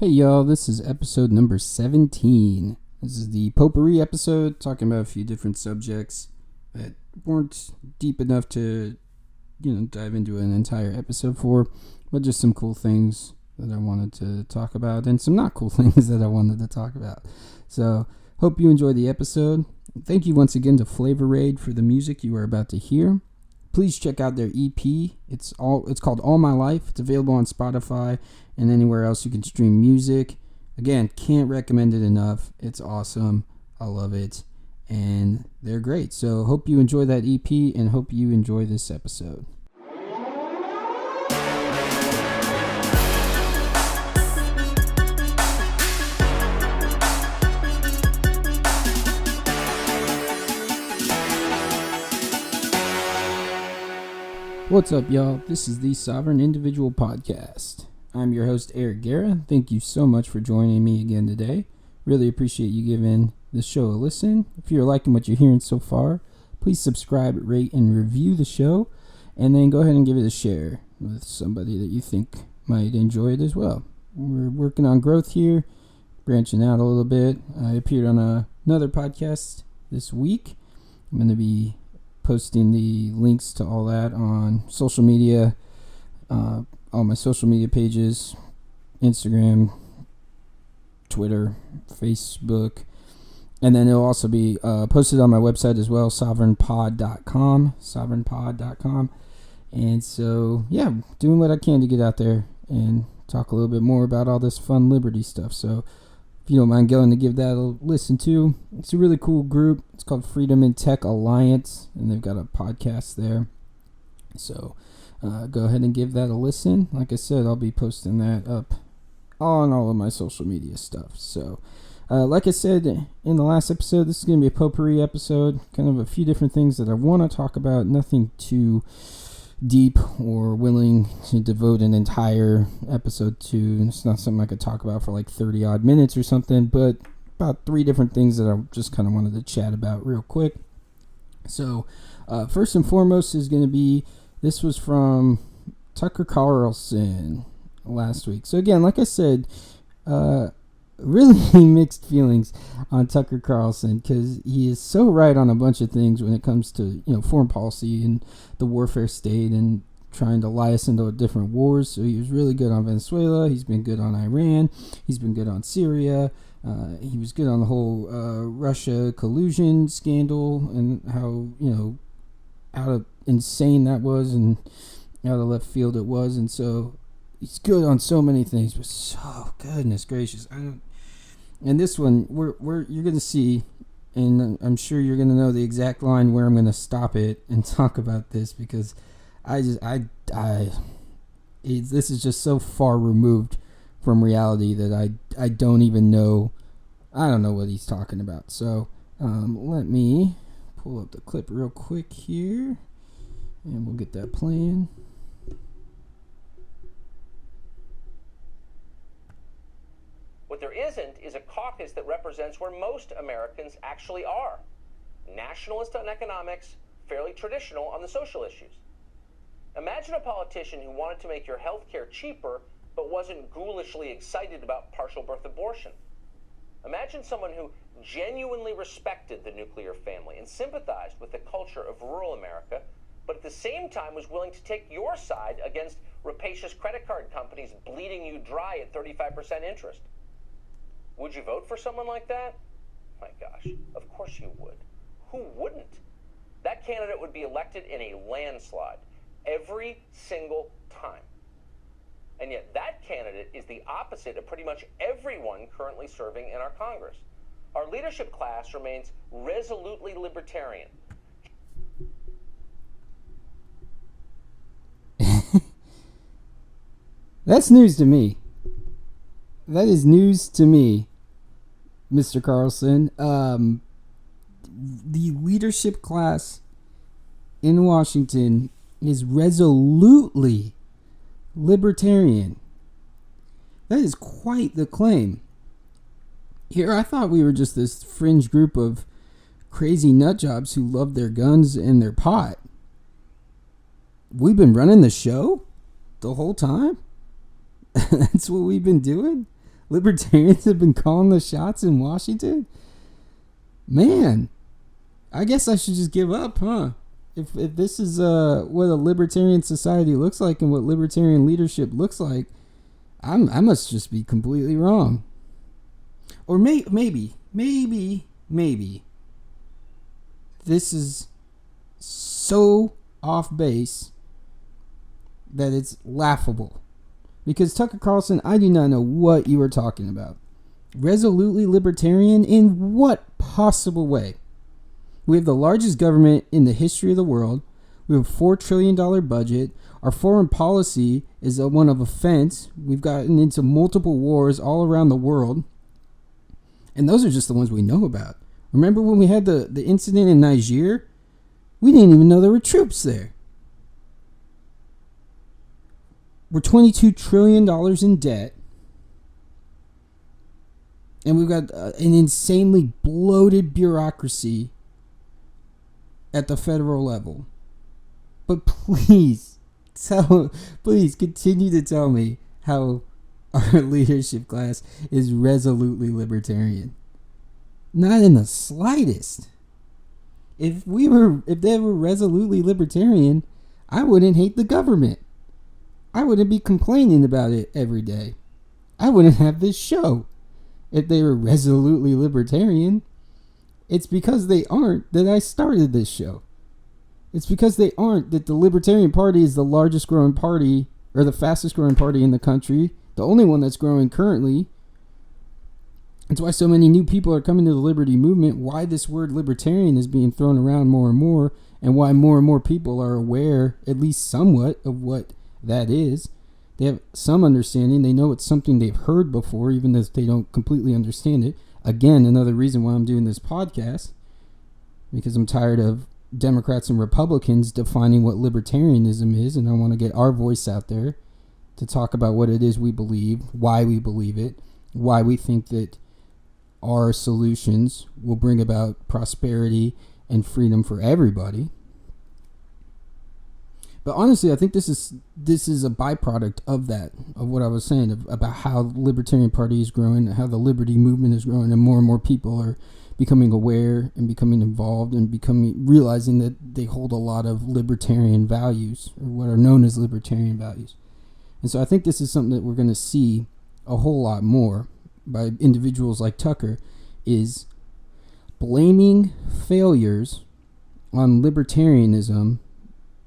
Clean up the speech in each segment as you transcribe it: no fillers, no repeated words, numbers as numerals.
Hey y'all, this is episode number 17. This is the Potpourri episode, talking about a few different subjects that weren't deep enough to, dive into an entire episode for, but just some cool things that I wanted to talk about and some not cool things that I wanted to talk about. So, hope you enjoy the episode. Thank you once again to Flavor Raid for the music you are about to hear. Please check out their EP. It's called All My Life. It's available on Spotify and anywhere else you can stream music. Again, can't recommend it enough. It's awesome. I love it. And they're great. So hope you enjoy that EP and hope you enjoy this episode. What's up, y'all? This is the Sovereign Individual Podcast. I'm your host, Eric Guerra. Thank you so much for joining me again today. Really appreciate you giving the show a listen. If you're liking what you're hearing so far, please subscribe, rate, and review the show. And then go ahead and give it a share with somebody that you think might enjoy it as well. We're working on growth here, branching out a little bit. I appeared on another podcast this week. I'm going to be posting the links to all that on social media, all my social media pages, Instagram, Twitter, Facebook, and then it'll also be posted on my website as well, sovereignpod.com. And so, yeah, doing what I can to get out there and talk a little bit more about all this fun liberty stuff. So if you don't mind going to give that a listen to, it's a really cool group. It's called Freedom in Tech Alliance, and they've got a podcast there. So go ahead and give that a listen. Like I said, I'll be posting that up on all of my social media stuff. So like I said in the last episode, this is going to be a potpourri episode, kind of a few different things that I want to talk about, nothing too deep or willing to devote an entire episode to. It's not something I could talk about for like 30 odd minutes or something, but about 3 different things that I just kind of wanted to chat about real quick. So first and foremost is going to be, this was from Tucker Carlson last week. So again, like I said, really mixed feelings on Tucker Carlson, because he is so right on a bunch of things when it comes to foreign policy and the warfare state and trying to lie us into different wars. So he was really good on Venezuela. He's been good on Iran. He's been good on Syria. He was good on the whole Russia collusion scandal and how out of insane that was and out of left field it was. And so he's good on so many things, but so goodness gracious, and this one, you're going to see, and I'm sure you're going to know the exact line where I'm going to stop it and talk about this, because this is just so far removed from reality that I don't even know. I don't know what he's talking about. So let me pull up the clip real quick here, and we'll get that playing. What there isn't is a caucus that represents where most Americans actually are. Nationalist on economics, fairly traditional on the social issues. Imagine a politician who wanted to make your health care cheaper but wasn't ghoulishly excited about partial birth abortion. Imagine someone who genuinely respected the nuclear family and sympathized with the culture of rural America, but at the same time was willing to take your side against rapacious credit card companies bleeding you dry at 35% interest. Would you vote for someone like that? My gosh, of course you would. Who wouldn't? That candidate would be elected in a landslide every single time. And yet that candidate is the opposite of pretty much everyone currently serving in our Congress. Our leadership class remains resolutely libertarian. That's news to me. That is news to me, Mr. Carlson. The leadership class in Washington is resolutely libertarian. That is quite the claim. Here, I thought we were just this fringe group of crazy nutjobs who love their guns and their pot. We've been running the show the whole time? That's what we've been doing? Libertarians have been calling the shots in Washington? Man, I guess I should just give up, huh? If this is what a libertarian society looks like and what libertarian leadership looks like, I must just be completely wrong. Or maybe this is so off base that it's laughable. Because Tucker Carlson, I do not know what you are talking about. Resolutely libertarian in what possible way? We have the largest government in the history of the world. We have a $4 trillion budget. Our foreign policy is one of offense. We've gotten into multiple wars all around the world. And those are just the ones we know about. Remember when we had the incident in Niger? We didn't even know there were troops there. We're $22 trillion in debt. And we've got an insanely bloated bureaucracy at the federal level. But please continue to tell me how our leadership class is resolutely libertarian. Not in the slightest. If they were resolutely libertarian, I wouldn't hate the government. I wouldn't be complaining about it every day. I wouldn't have this show if they were resolutely libertarian. It's because they aren't that I started this show. It's because they aren't that the Libertarian Party is the largest growing party, or the fastest growing party in the country, the only one that's growing currently. That's why so many new people are coming to the liberty movement, why this word libertarian is being thrown around more and more people are aware, at least somewhat, of what that is. They have some understanding. They know it's something they've heard before, even if they don't completely understand it. Again, another reason why I'm doing this podcast, because I'm tired of Democrats and Republicans defining what libertarianism is, and I want to get our voice out there to talk about what it is we believe, why we believe it, why we think that our solutions will bring about prosperity and freedom for everybody. But honestly, I think this is a byproduct of that, of what I was saying about how the Libertarian Party is growing, how the liberty movement is growing, and more people are becoming aware and becoming involved and realizing that they hold a lot of libertarian values, or what are known as libertarian values. And so I think this is something that we're going to see a whole lot more by individuals like Tucker, is blaming failures on libertarianism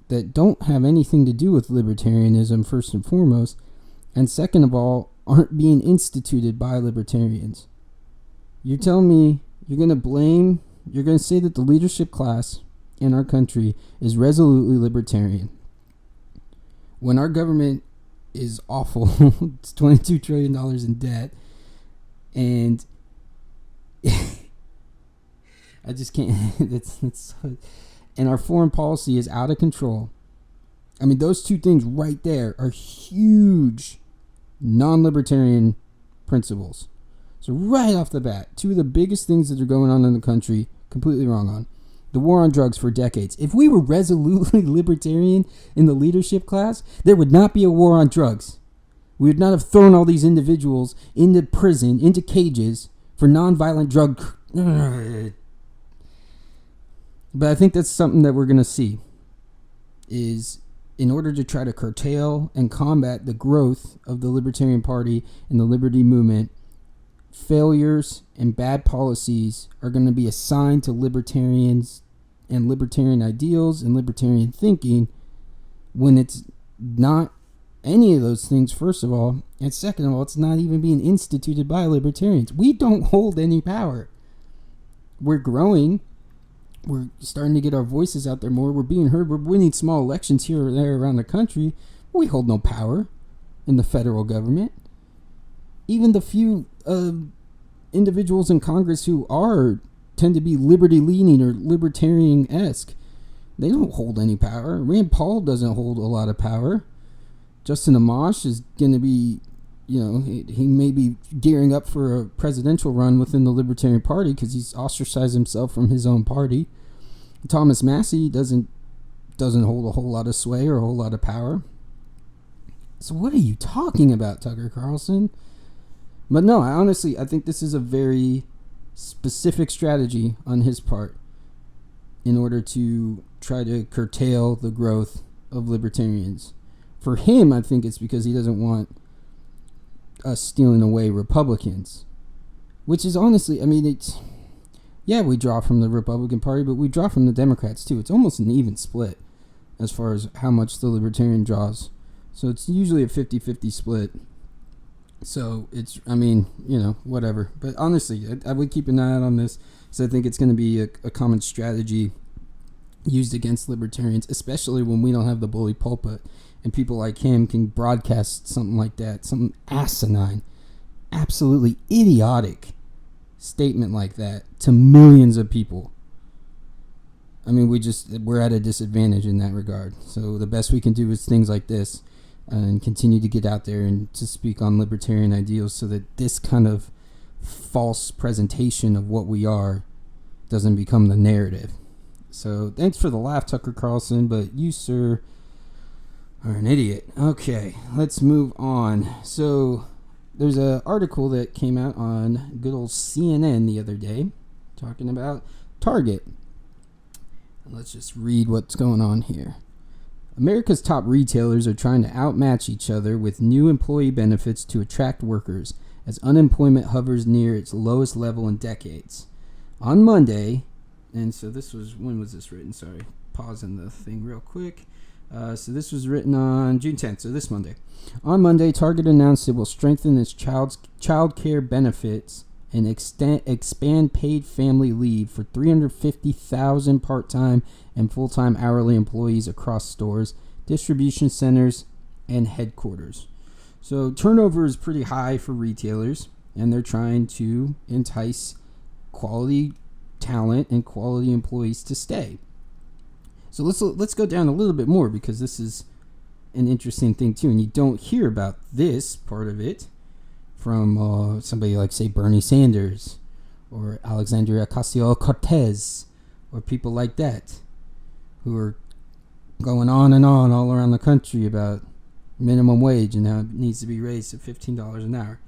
that don't have anything to do with libertarianism, first and foremost, and second of all, aren't being instituted by libertarians. You're telling me you're going to say that the leadership class in our country is resolutely libertarian when our government is awful. It's $22 trillion in debt, and I just can't. And our foreign policy is out of control. I mean, those two things right there are huge non-libertarian principles. So right off the bat, two of the biggest things that are going on in the country, completely wrong on. The war on drugs for decades. If we were resolutely libertarian in the leadership class, there would not be a war on drugs. We would not have thrown all these individuals into prison, into cages for nonviolent drug. But I think that's something that we're going to see, is in order to try to curtail and combat the growth of the Libertarian Party and the liberty movement, failures and bad policies are going to be assigned to libertarians and libertarian ideals and libertarian thinking, when it's not any of those things, first of all, and second of all, it's not even being instituted by libertarians. We don't hold any power. We're growing. We're starting to get our voices out there more. We're being heard. We're winning small elections here or there around the country. We hold no power in the federal government. Even the few individuals in Congress who tend to be liberty-leaning or libertarian-esque, they don't hold any power. Rand Paul doesn't hold a lot of power. Justin Amash is going to be, he may be gearing up for a presidential run within the Libertarian Party because he's ostracized himself from his own party. Thomas Massie doesn't hold a whole lot of sway or a whole lot of power. So what are you talking about, Tucker Carlson? But no, I think this is a very specific strategy on his part in order to try to curtail the growth of libertarians. For him, I think it's because he doesn't want us stealing away Republicans, which is honestly, I mean, it's, yeah, we draw from the Republican Party, but we draw from the Democrats too. It's almost an even split as far as how much the Libertarian draws. So it's usually a 50-50 split. So it's, I mean, whatever. But honestly, I would keep an eye out on this, because I think it's going to be a common strategy used against libertarians, especially when we don't have the bully pulpit and people like him can broadcast something like that, some asinine, absolutely idiotic statement like that to millions of people. I mean, we're at a disadvantage in that regard. So the best we can do is things like this, and continue to get out there and to speak on libertarian ideals, so that this kind of false presentation of what we are doesn't become the narrative. So thanks for the laugh, Tucker Carlson, but you, sir, are an idiot. Okay, let's move on. So there's an article that came out on good old CNN the other day talking about Target. Let's just read what's going on here. America's top retailers are trying to outmatch each other with new employee benefits to attract workers as unemployment hovers near its lowest level in decades. On Monday, and so this was, when was this written? Sorry, pausing the thing real quick. So this was written on June 10th, so this Monday. On Monday, Target announced it will strengthen its child care benefits and expand paid family leave for 350,000 part-time and full-time hourly employees across stores, distribution centers, and headquarters. So turnover is pretty high for retailers, and they're trying to entice quality talent and quality employees to stay. So let's go down a little bit more, because this is an interesting thing too, and you don't hear about this part of it from somebody like, say, Bernie Sanders or Alexandria Ocasio-Cortez or people like that, who are going on and on all around the country about minimum wage and how it needs to be raised to $15 an hour.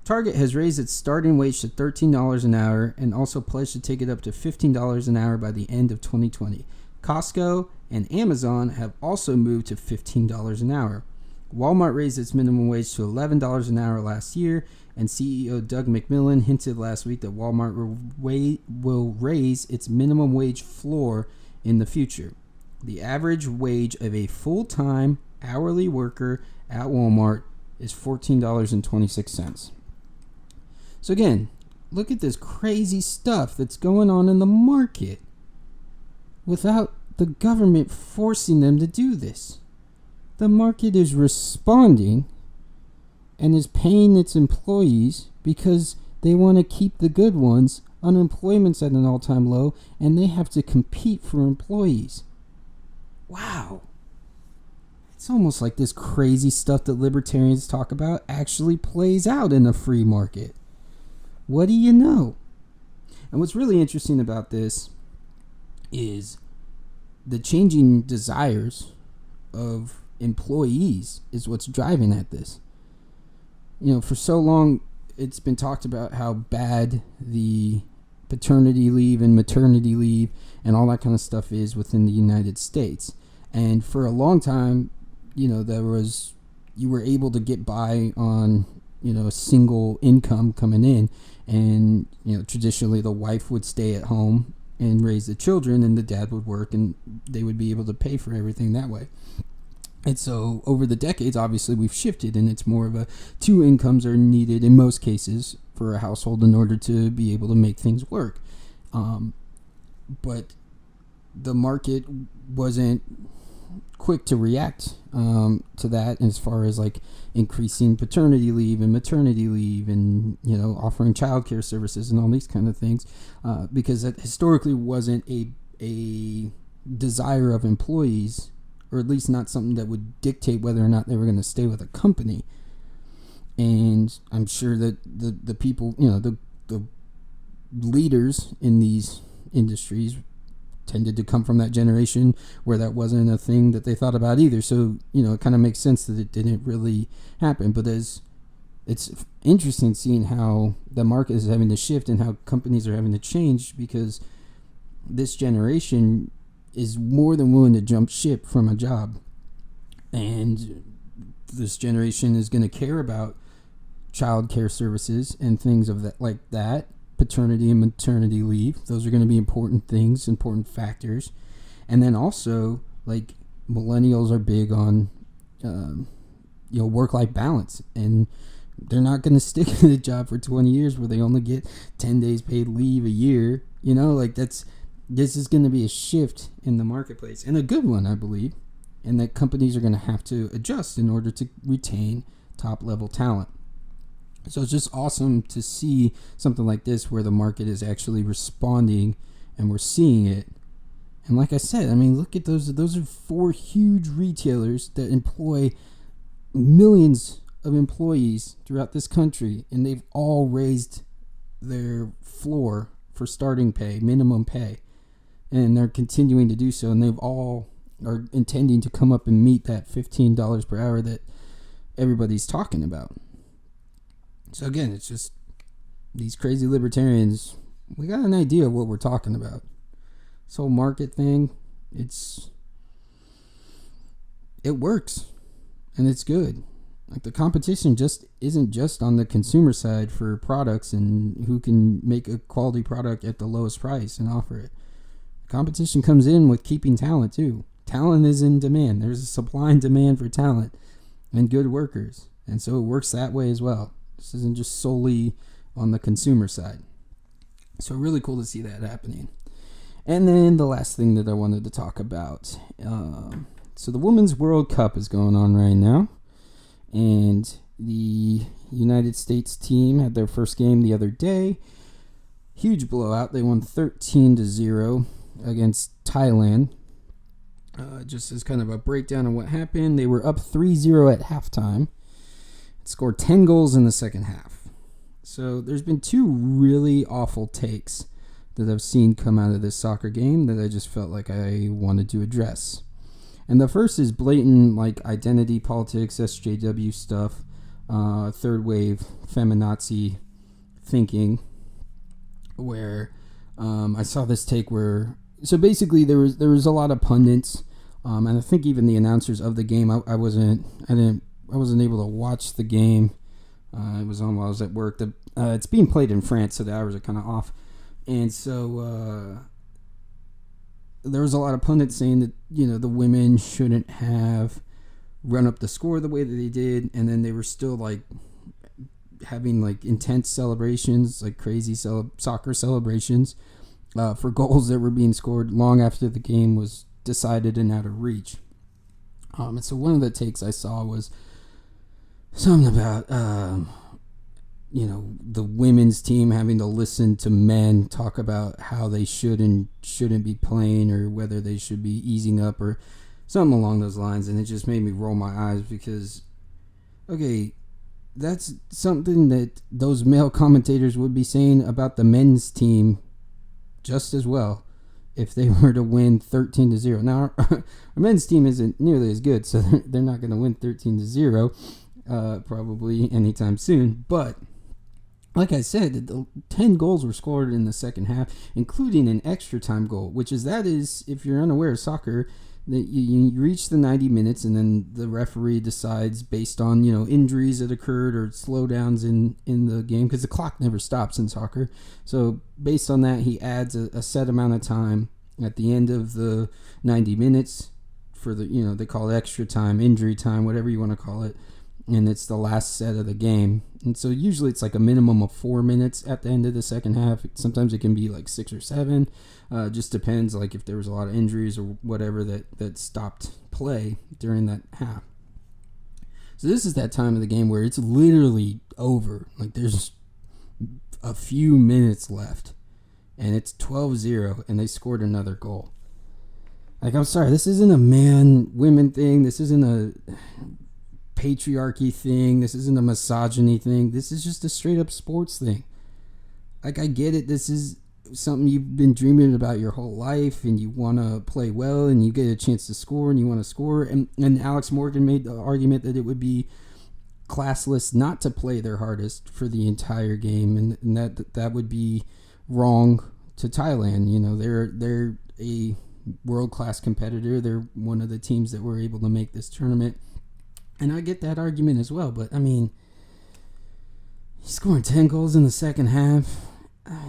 Target has raised its starting wage to $13 an hour and also pledged to take it up to $15 an hour by the end of 2020. Costco and Amazon have also moved to $15 an hour. Walmart raised its minimum wage to $11 an hour last year, and CEO Doug McMillon hinted last week that Walmart will raise its minimum wage floor in the future. The average wage of a full-time hourly worker at Walmart is $14.26. So again, look at this crazy stuff that's going on in the market without the government forcing them to do this. The market is responding and is paying its employees because they want to keep the good ones. Unemployment's at an all-time low, and they have to compete for employees. Wow. It's almost like this crazy stuff that libertarians talk about actually plays out in a free market. What do you know? And what's really interesting about this is the changing desires of employees is what's driving at this. For so long, it's been talked about how bad the paternity leave and maternity leave and all that kind of stuff is within the United States. And for a long time, you were able to get by on, a single income coming in. And, traditionally the wife would stay at home and raise the children, and the dad would work, and they would be able to pay for everything that way. And so over the decades, obviously, we've shifted, and it's more of a two incomes are needed in most cases for a household in order to be able to make things work. But the market wasn't quick to react to that as far as like increasing paternity leave and maternity leave and offering childcare services and all these kind of things, because that historically wasn't a desire of employees, or at least not something that would dictate whether or not they were going to stay with a company. And I'm sure that the people, the leaders in these industries tended to come from that generation where that wasn't a thing that they thought about either. So, it kind of makes sense that it didn't really happen. But as it's interesting seeing how the market is having to shift and how companies are having to change, because this generation is more than willing to jump ship from a job, and this generation is going to care about child care services and things of that, like that, paternity and maternity leave. Those are going to be important things, important factors. And then also, like, millennials are big on work-life balance, and they're not going to stick in a job for 20 years where they only get 10 days paid leave a year. This is going to be a shift in the marketplace, and a good one, I believe, and that companies are going to have to adjust in order to retain top-level talent. So it's just awesome to see something like this where the market is actually responding and we're seeing it. And like I said, I mean, look at those. Those are 4 huge retailers that employ millions of employees throughout this country, and they've all raised their floor for starting pay, minimum pay, and they're continuing to do so, and they've all are intending to come up and meet that $15 per hour that everybody's talking about. So again, it's just these crazy libertarians. We got an idea of what we're talking about. This whole market thing, it works, and it's good. Like, the competition just isn't just on the consumer side for products and who can make a quality product at the lowest price and offer it. Competition comes in with keeping talent too. Talent is in demand. There's a supply and demand for talent and good workers, and so it works that way as well. This isn't just solely on the consumer side. So really cool to see that happening. And then the last thing that I wanted to talk about. So the Women's World Cup is going on right now. And the United States team had their first game the other day. Huge blowout. They won 13-0 against Thailand. Just as kind of a breakdown of what happened, they were up 3-0 at halftime. Scored 10 goals in the second half. So there's been 2 really awful takes that I've seen come out of this soccer game that I just felt like I wanted to address. And the first is blatant, like, identity politics, SJW stuff, third wave feminazi thinking, where I saw this take where, so basically there was a lot of pundits, and I think even the announcers of the game. I wasn't able to watch the game. It was on while I was at work. It's being played in France, so the hours are kind of off. And so there was a lot of pundits saying that, the women shouldn't have run up the score the way that they did, and then they were still, like, having, like, intense celebrations, like crazy soccer celebrations for goals that were being scored long after the game was decided and out of reach. And so one of the takes I saw was something about, the women's team having to listen to men talk about how they should and shouldn't be playing, or whether they should be easing up, or something along those lines. And it just made me roll my eyes, because, okay, that's something that those male commentators would be saying about the men's team just as well if they were to win 13-0. Now, our men's team isn't nearly as good, so they're not going to win 13-0 probably anytime soon. But like I said, the 10 goals were scored in the second half, including an extra time goal, which is, if you're unaware of soccer, that you reach the 90 minutes, and then the referee decides based on, injuries that occurred or slowdowns in the game, because the clock never stops in soccer. So based on that, he adds a set amount of time at the end of the 90 minutes for the, they call it extra time, injury time, whatever you want to call it. And it's the last set of the game. And so usually it's like a minimum of 4 minutes at the end of the second half. Sometimes it can be like 6 or 7. Just depends, like, if there was a lot of injuries or whatever that stopped play during that half. So this is that time of the game where it's literally over. Like, there's a few minutes left, and it's 12-0, and they scored another goal. Like, I'm sorry, this isn't a man-women thing. This isn't a patriarchy thing. This isn't a misogyny thing. This is just a straight-up sports thing. Like, I get it. This is something you've been dreaming about your whole life, and you want to play well, and you get a chance to score, and you want to score. And Alex Morgan made the argument that it would be classless not to play their hardest for the entire game, and that would be wrong to Thailand. You know, they're a world-class competitor. They're one of the teams that were able to make this tournament, and I get that argument as well. But I mean, scoring 10 goals in the second half,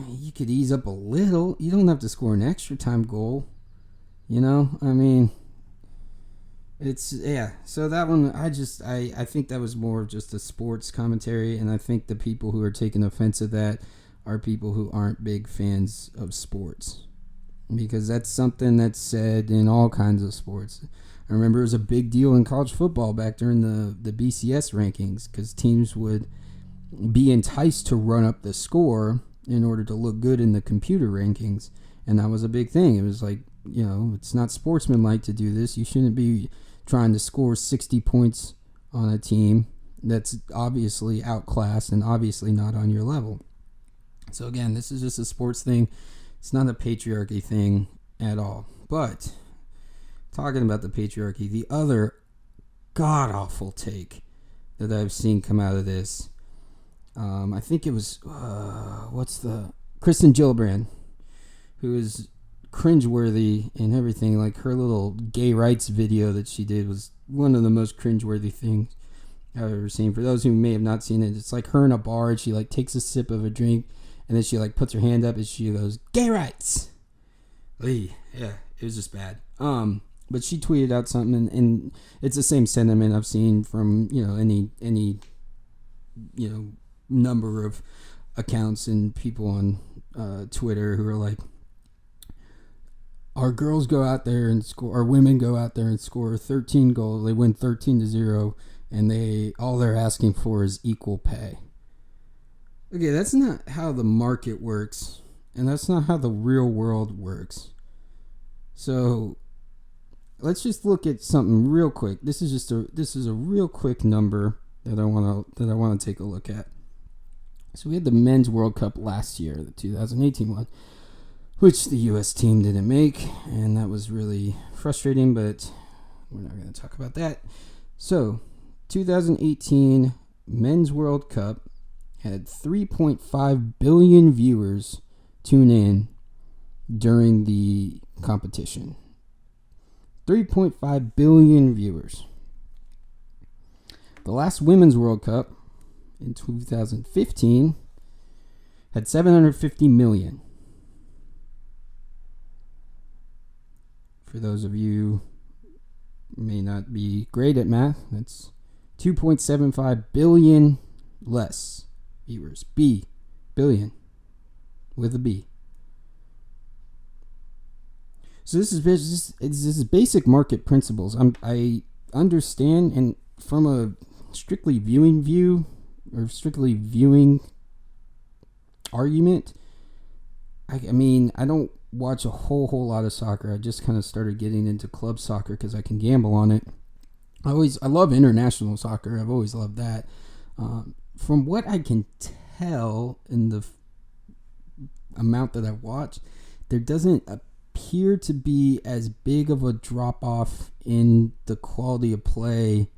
you could ease up a little. You don't have to score an extra time goal. You know, I mean, it's, yeah. So that one, I think that was more of just a sports commentary, and I think the people who are taking offense of that are people who aren't big fans of sports, because that's something that's said in all kinds of sports. I remember it was a big deal in college football back during the BCS rankings, because teams would be enticed to run up the score in order to look good in the computer rankings, and that was a big thing. It was like, you know, it's not sportsmanlike to do this. You shouldn't be trying to score 60 points on a team that's obviously outclassed and obviously not on your level. So again, this is just a sports thing. It's not a patriarchy thing at all. But talking about the patriarchy, the other god-awful take that I've seen come out of this, I think it was, Kristen Gillibrand, who is cringeworthy and everything. Like, her little gay rights video that she did was one of the most cringeworthy things I've ever seen. For those who may have not seen it, it's like her in a bar, and she like takes a sip of a drink, and then she like puts her hand up and she goes, "Gay rights." Yeah, it was just bad. But she tweeted out something, and it's the same sentiment I've seen from, you know, any you know, number of accounts and people on Twitter who are like, our girls go out there and score, our women go out there and score 13 goals. They win 13-0, and all they're asking for is equal pay. Okay, that's not how the market works, and that's not how the real world works. So let's just look at something real quick. This is a real quick number that I want to take a look at. So we had the Men's World Cup last year, the 2018 one, which the U.S. team didn't make, and that was really frustrating, but we're not going to talk about that. So 2018 Men's World Cup had 3.5 billion viewers tune in during the competition. 3.5 billion viewers. The last Women's World Cup in 2015 had 750 million. For those of you who may not be great at math, that's 2.75 billion less viewers. Billion with a B. So this is basic market principles. I understand, and from a strictly viewing argument, I mean, I don't watch a whole lot of soccer. I just kind of started getting into club soccer because I can gamble on it. I love international soccer. I've always loved that. From what I can tell in the amount that I've watched, there doesn't appear to be as big of a drop off in the quality of play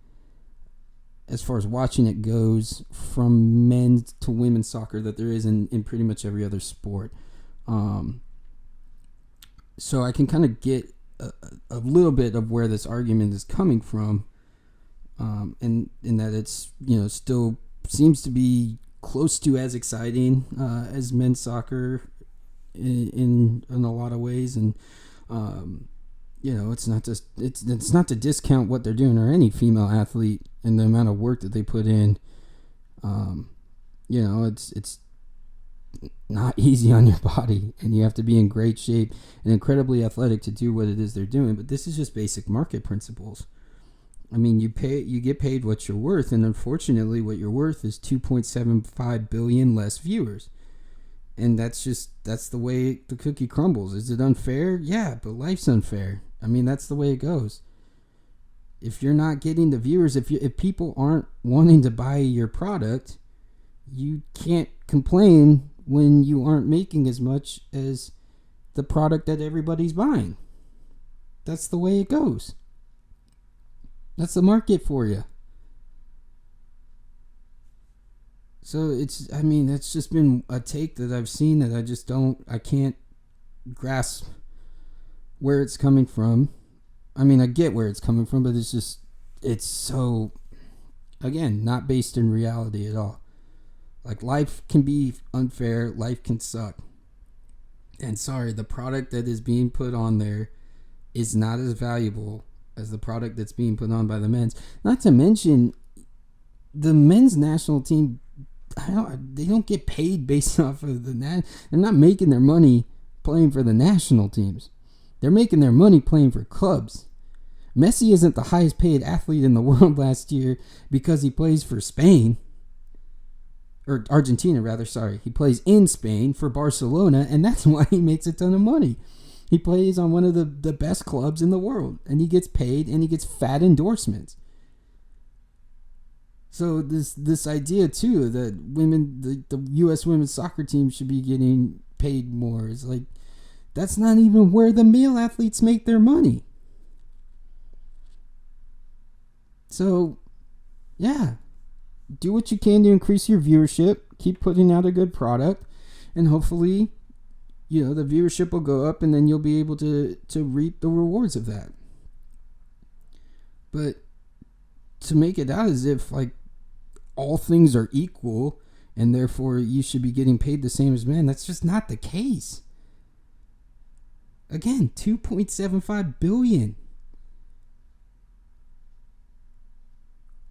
as far as watching it goes from men's to women's soccer that there is in pretty much every other sport. So I can kind of get a little bit of where this argument is coming from, and in that it's, you know, still seems to be close to as exciting as men's soccer in a lot of ways, and you know, it's not to discount what they're doing, or any female athlete, and the amount of work that they put in. You know, it's not easy on your body, and you have to be in great shape and incredibly athletic to do what it is they're doing. But this is just basic market principles. I mean, you get paid what you're worth, and unfortunately what you're worth is 2.75 billion less viewers. And that's the way the cookie crumbles. Is it unfair? Yeah, but life's unfair. I mean, that's the way it goes. If you're not getting the viewers, if people aren't wanting to buy your product, you can't complain when you aren't making as much as the product that everybody's buying. That's the way it goes. That's the market for you. So that's just been a take that I've seen that I can't grasp where it's coming from. I mean, I get where it's coming from, but it's so, again, not based in reality at all. Like, life can be unfair, life can suck. And sorry, the product that is being put on there is not as valuable as the product that's being put on by the men's. Not to mention, the men's national team, they don't get paid based off of they're not making their money playing for the national teams. They're making their money playing for clubs. Messi isn't the highest paid athlete in the world last year because he plays for Spain. Or Argentina, rather, sorry. He plays in Spain for Barcelona, and that's why he makes a ton of money. He plays on one of the best clubs in the world, and he gets paid, and he gets fat endorsements. So this idea, too, that the U.S. women's soccer team should be getting paid more is like, that's not even where the male athletes make their money. So, yeah. Do what you can to increase your viewership. Keep putting out a good product. And hopefully, the viewership will go up and then you'll be able to reap the rewards of that. But to make it out as if, like, all things are equal and therefore you should be getting paid the same as men, that's just not the case. Again, $2.75 billion.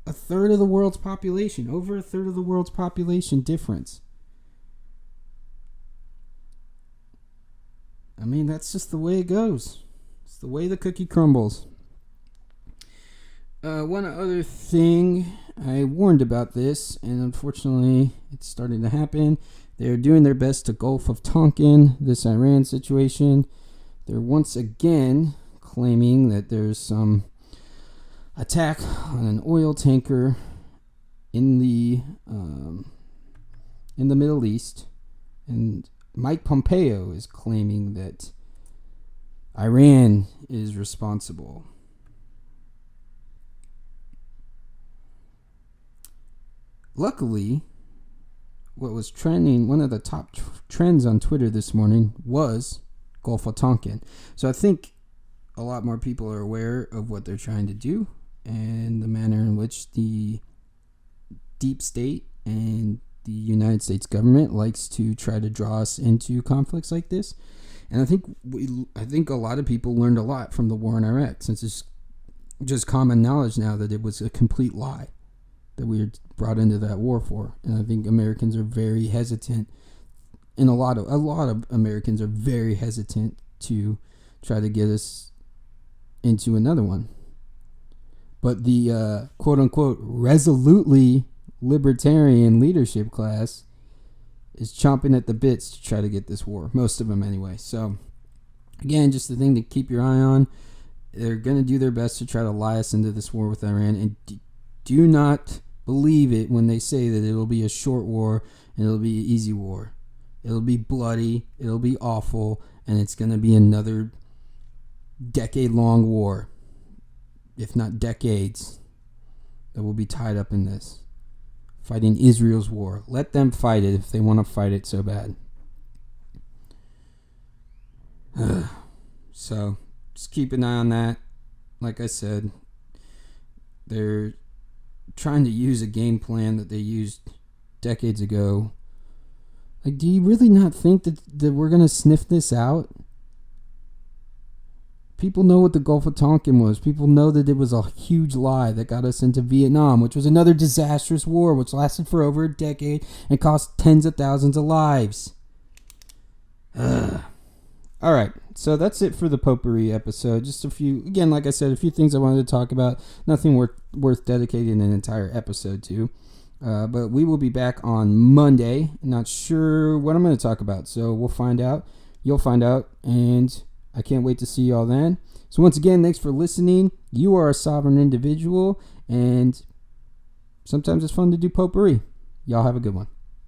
A third of the world's population, over a third of the world's population difference. I mean, that's just the way it goes. It's the way the cookie crumbles. One other thing, I warned about this, and unfortunately, it's starting to happen. They're doing their best to Gulf of Tonkin, this Iran situation. They're once again claiming that there's some attack on an oil tanker in the Middle East, and Mike Pompeo is claiming that Iran is responsible. Luckily, what was trending, one of the top trends on Twitter this morning was Gulf of Tonkin. So I think a lot more people are aware of what they're trying to do and the manner in which the deep state and the United States government likes to try to draw us into conflicts like this. And I think a lot of people learned a lot from the war in Iraq, since it's just common knowledge now that it was a complete lie that we were brought into that war for. And I think Americans are very hesitant, and a lot of Americans are very hesitant to try to get us into another one. But the quote-unquote resolutely libertarian leadership class is chomping at the bits to try to get this war. Most of them anyway. So, again, just the thing to keep your eye on. They're going to do their best to try to lie us into this war with Iran. And do not believe it when they say that it'll be a short war and it'll be an easy war. It'll be bloody, it'll be awful, and it's going to be another decade-long war, if not decades, that will be tied up in this. Fighting Israel's war. Let them fight it if they want to fight it so bad. So, just keep an eye on that. Like I said, they're trying to use a game plan that they used decades ago. Like, do you really not think that we're going to sniff this out? People know what the Gulf of Tonkin was. People know that it was a huge lie that got us into Vietnam, which was another disastrous war, which lasted for over a decade and cost tens of thousands of lives. All right, so that's it for the Potpourri episode. Just a few, again, like I said, a few things I wanted to talk about. Nothing worth dedicating an entire episode to. But we will be back on Monday. Not sure what I'm going to talk about, so we'll find out. You'll find out, and I can't wait to see y'all then. So once again, thanks for listening. You are a sovereign individual, and sometimes it's fun to do potpourri. Y'all have a good one.